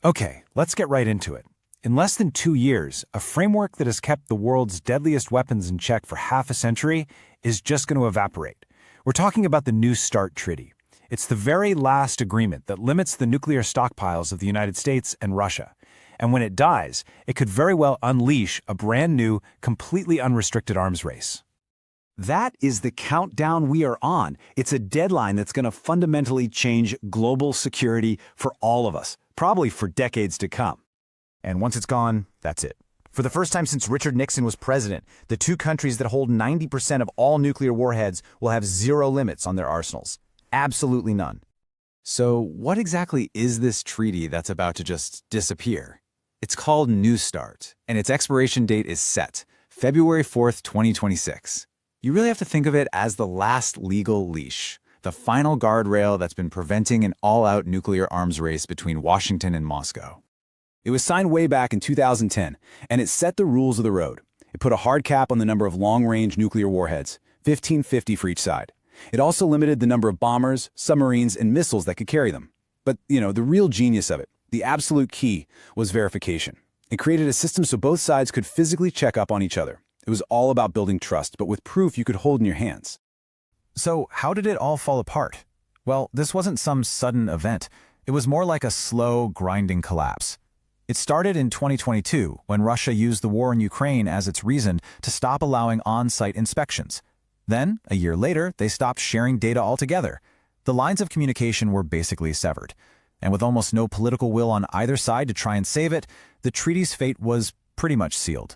Okay, let's get right into it. In less than 2 years, a framework that has kept the world's deadliest weapons in check for half a century is just going to evaporate. We're talking about the New START Treaty. It's the very last agreement that limits the nuclear stockpiles of the United States and Russia. And when it dies, it could very well unleash a brand new, completely unrestricted arms race. That is the countdown we are on. It's a deadline that's going to fundamentally change global security for all of us, probably for decades to come. And once it's gone, that's it. For the first time since Richard Nixon was president, the two countries that hold 90% of all nuclear warheads will have zero limits on their arsenals. Absolutely none. So what exactly is this treaty that's about to just disappear? It's called New START, and its expiration date is set, February 4th, 2026. You really have to think of it as the last legal leash, the final guardrail that's been preventing an all-out nuclear arms race between Washington and Moscow. It was signed way back in 2010, and it set the rules of the road. It put a hard cap on the number of long-range nuclear warheads, 1,550 for each side. It also limited the number of bombers, submarines, and missiles that could carry them. But, the real genius of it, the absolute key, was verification. It created a system so both sides could physically check up on each other. It was all about building trust, but with proof you could hold in your hands. So how did it all fall apart? Well, this wasn't some sudden event. It was more like a slow, grinding collapse. It started in 2022, when Russia used the war in Ukraine as its reason to stop allowing on-site inspections. Then, a year later, they stopped sharing data altogether. The lines of communication were basically severed. And with almost no political will on either side to try and save it, the treaty's fate was pretty much sealed.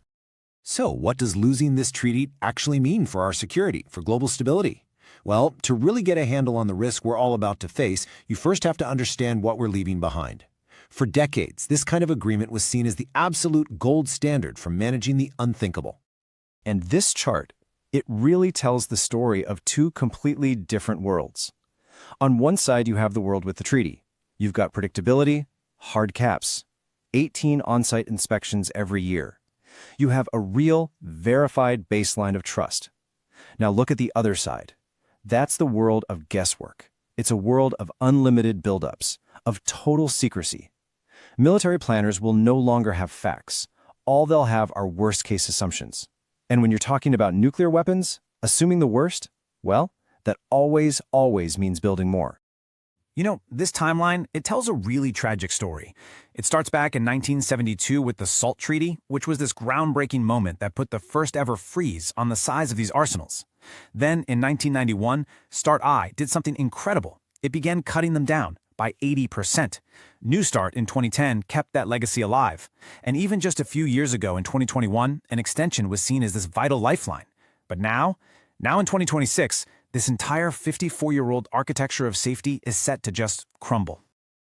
So what does losing this treaty actually mean for our security, for global stability? Well, to really get a handle on the risk we're all about to face, you first have to understand what we're leaving behind. For decades, this kind of agreement was seen as the absolute gold standard for managing the unthinkable. And this chart, it really tells the story of two completely different worlds. On one side, you have the world with the treaty. You've got predictability, hard caps, 18 on-site inspections every year. You have a real, verified baseline of trust. Now look at the other side. That's the world of guesswork. It's a world of unlimited buildups, of total secrecy. Military planners will no longer have facts. All they'll have are worst-case assumptions. And when you're talking about nuclear weapons, assuming the worst, well, that always means building more. This timeline, it tells a really tragic story. It starts back in 1972 with the SALT Treaty, which was this groundbreaking moment that put the first ever freeze on the size of these arsenals. Then, in 1991, START-I did something incredible. It began cutting them down by 80%. New START in 2010 kept that legacy alive. And even just a few years ago in 2021, an extension was seen as this vital lifeline. But now in 2026, this entire 54-year-old architecture of safety is set to just crumble.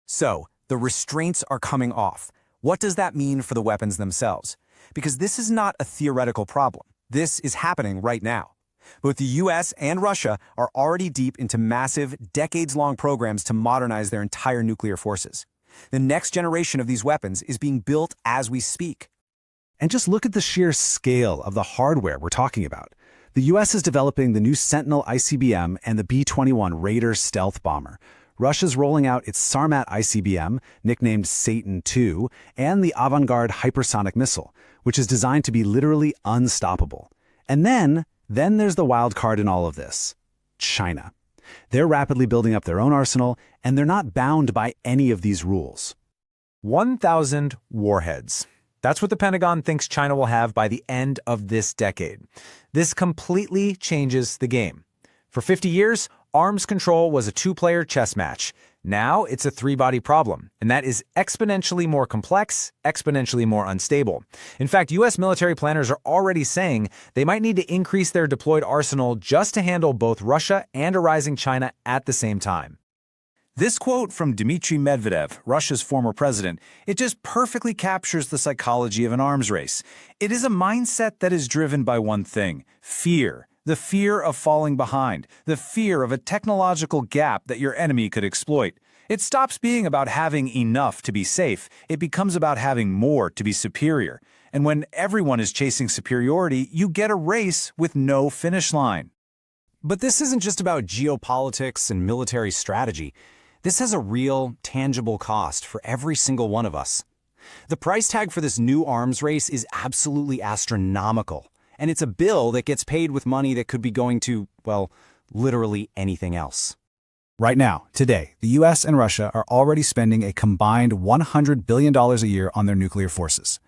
So, the restraints are coming off. What does that mean for the weapons themselves? Because this is not a theoretical problem. This is happening right now. Both the US and Russia are already deep into massive, decades-long programs to modernize their entire nuclear forces. The next generation of these weapons is being built as we speak. And just look at the sheer scale of the hardware we're talking about. The US is developing the new Sentinel ICBM and the B-21 Raider stealth bomber. Russia's rolling out its Sarmat ICBM, nicknamed Satan II, and the Avangard hypersonic missile, which is designed to be literally unstoppable. And then there's the wild card in all of this: China. They're rapidly building up their own arsenal, and they're not bound by any of these rules. 1,000 warheads. That's what the Pentagon thinks China will have by the end of this decade. This completely changes the game. For 50 years, arms control was a two-player chess match. Now it's a three-body problem, and that is exponentially more complex, exponentially more unstable. In fact, U.S. military planners are already saying they might need to increase their deployed arsenal just to handle both Russia and a rising China at the same time. This quote from Dmitry Medvedev, Russia's former president, it just perfectly captures the psychology of an arms race. It is a mindset that is driven by one thing: fear. The fear of falling behind, the fear of a technological gap that your enemy could exploit. It stops being about having enough to be safe. It becomes about having more to be superior. And when everyone is chasing superiority, you get a race with no finish line. But this isn't just about geopolitics and military strategy. This has a real, tangible cost for every single one of us. The price tag for this new arms race is absolutely astronomical, and it's a bill that gets paid with money that could be going to, well, literally anything else. Right now, today, the US and Russia are already spending a combined $100 billion a year on their nuclear forces.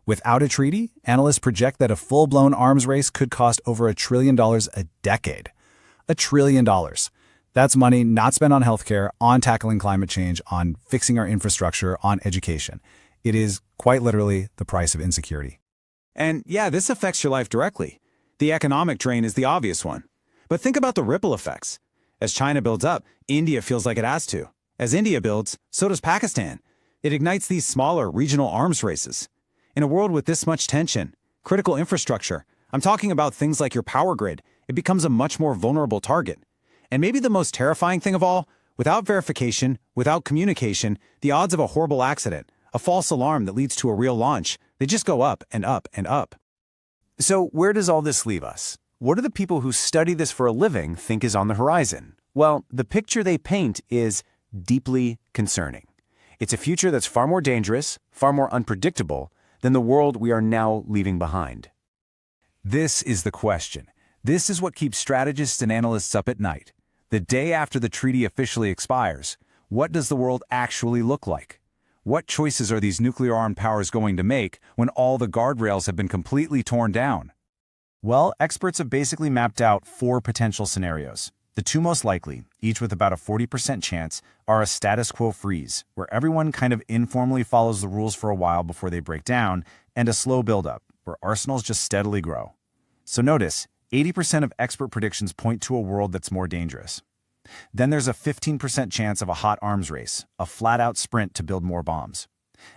Without a treaty, analysts project that a full-blown arms race could cost over $1 trillion a decade. $1 trillion. That's money not spent on healthcare, on tackling climate change, on fixing our infrastructure, on education. It is quite literally the price of insecurity. And yeah, this affects your life directly. The economic drain is the obvious one. But think about the ripple effects. As China builds up, India feels like it has to. As India builds, so does Pakistan. It ignites these smaller regional arms races. In a world with this much tension, critical infrastructure, I'm talking about things like your power grid, it becomes a much more vulnerable target. And maybe the most terrifying thing of all, without verification, without communication, the odds of a horrible accident, a false alarm that leads to a real launch, they just go up and up and up. So where does all this leave us? What do the people who study this for a living think is on the horizon? Well, the picture they paint is deeply concerning. It's a future that's far more dangerous, far more unpredictable than the world we are now leaving behind. This is the question. This is what keeps strategists and analysts up at night. The day after the treaty officially expires, what does the world actually look like? What choices are these nuclear-armed powers going to make when all the guardrails have been completely torn down? Well, experts have basically mapped out 4 potential scenarios. The 2 most likely, each with about a 40% chance, are a status quo freeze, where everyone kind of informally follows the rules for a while before they break down, and a slow buildup, where arsenals just steadily grow. So notice, 80% of expert predictions point to a world that's more dangerous. Then there's a 15% chance of a hot arms race, a flat-out sprint to build more bombs.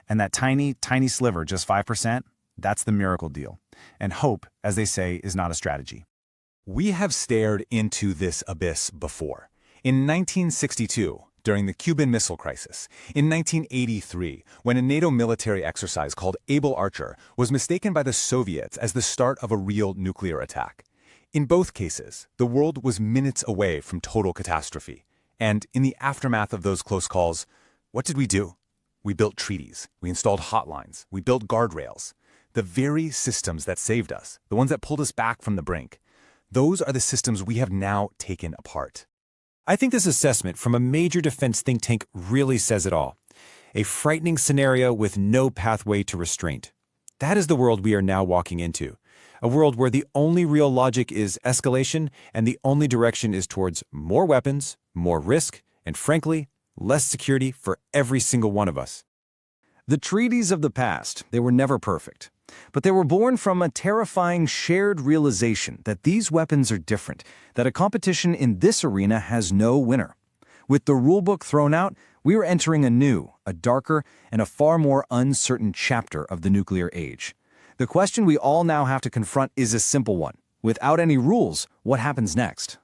And that tiny, tiny sliver, just 5%, that's the miracle deal. And hope, as they say, is not a strategy. We have stared into this abyss before. In 1962, during the Cuban Missile Crisis. In 1983, when a NATO military exercise called Able Archer was mistaken by the Soviets as the start of a real nuclear attack. In both cases, the world was minutes away from total catastrophe. And in the aftermath of those close calls, what did we do? We built treaties. We installed hotlines. We built guardrails. The very systems that saved us, the ones that pulled us back from the brink, those are the systems we have now taken apart. I think this assessment from a major defense think tank really says it all. A frightening scenario with no pathway to restraint. That is the world we are now walking into. A world where the only real logic is escalation and the only direction is towards more weapons, more risk, and frankly, less security for every single one of us. The treaties of the past, they were never perfect. But they were born from a terrifying shared realization that these weapons are different, that a competition in this arena has no winner. With the rulebook thrown out, we are entering a new, a darker, and a far more uncertain chapter of the nuclear age. The question we all now have to confront is a simple one. Without any rules, what happens next?